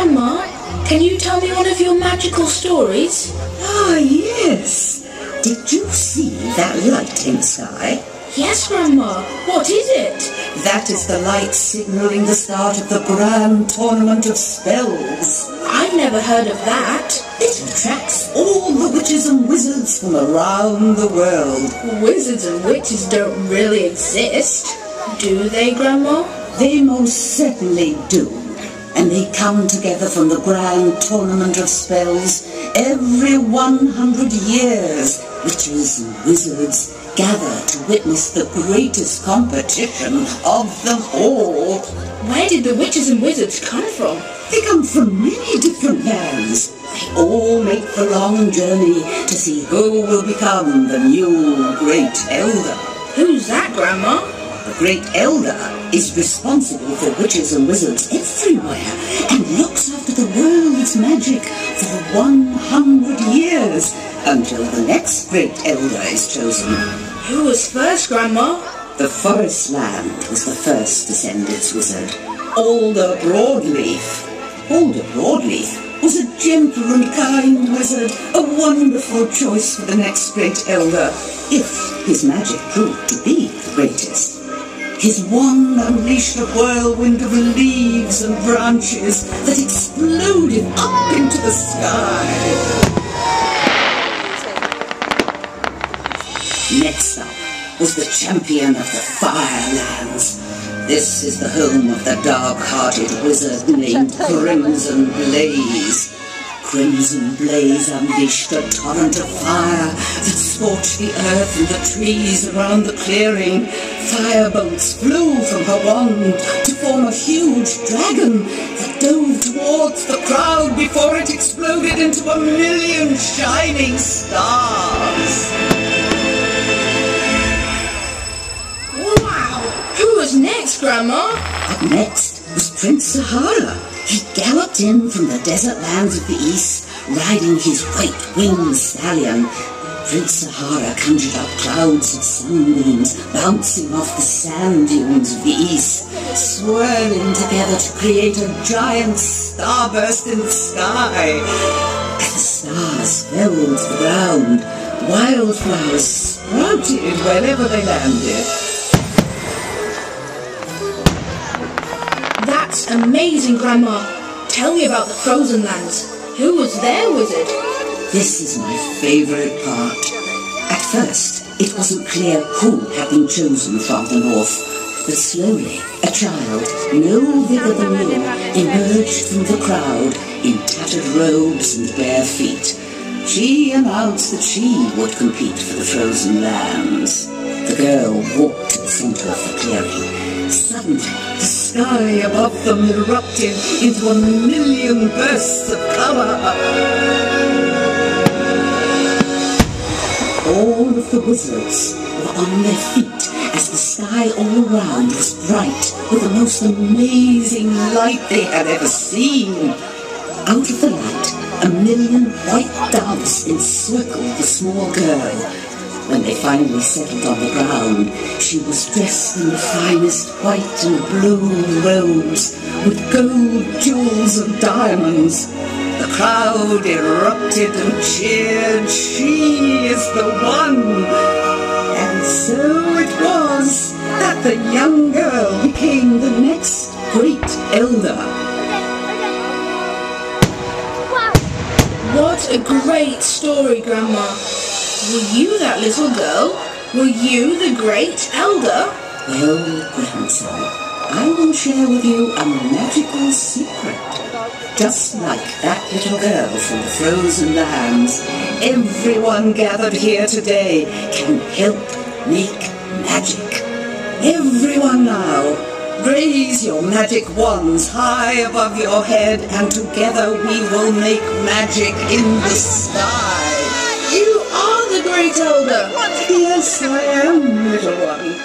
Grandma, can you tell me one of your magical stories? Ah, yes. Did you see that light in the sky? Yes, Grandma. What is it? That is the light signalling the start of the grand tournament of spells. I've never heard of that. It attracts all the witches and wizards from around the world. Wizards and witches don't really exist, do they, Grandma? They most certainly do. And they come together from the grand tournament of spells every 100 years. Witches and wizards gather to witness the greatest competition of them all. Where did the witches and wizards come from? They come from many different lands. They all make the long journey to see who will become the new Great Elder. Who's that, Grandma? The Great Elder is responsible for witches and wizards everywhere and looks after the world's magic for 100 years until the next Great Elder is chosen. Who was first, Grandma? The Forest Land was the first to send its wizard, Alder Broadleaf. Alder Broadleaf was a gentle and kind wizard, a wonderful choice for the next Great Elder, if his magic proved to be the greatest. His wand unleashed a whirlwind of leaves and branches that exploded up into the sky. Next up was the champion of the Firelands. This is the home of the dark-hearted wizard named Crimson Blaze. Crimson Blaze unleashed a torrent of fire that scorched the earth and the trees around the clearing. Firebolts flew from her wand to form a huge dragon that dove towards the crowd before it exploded into 1,000,000 shining stars. Wow! Who was next, Grandma? Up next was Prince Sahara. He galloped in from the desert lands of the east, riding his white-winged stallion. Prince Sahara conjured up clouds of sunbeams bouncing off the sand dunes of the east, swirling together to create a giant starburst in the sky. As the stars fell to the ground, wildflowers sprouted wherever they landed. That's amazing, Grandma. Tell me about the frozen lands. Who was their wizard? This is my favourite part. At first, it wasn't clear who had been chosen from the north, but slowly a child, no bigger than you, emerged from the crowd in tattered robes and bare feet. She announced that she would compete for the frozen lands. The girl walked to the centre of the clearing. Suddenly, the sky above them erupted into 1,000,000 bursts of colour. All of the wizards were on their feet as the sky all around was bright with the most amazing light they had ever seen. Out of the light, 1,000,000 white doves encircled the small girl. When they finally settled on the ground, she was dressed in the finest white and blue robes with gold, jewels and diamonds. The crowd erupted and cheered, "She is the one!" And so it was that the young girl became the next Great Elder. What a great story, Grandma. Were you that little girl? Were you the Great Elder? Well, grandson, I will share with you a magical secret. Just like that little girl from the frozen lands, everyone gathered here today can help make magic. Everyone now, raise your magic wands high above your head, and together we will make magic in the sky. You are the Great Elder! Yes, I am, little one.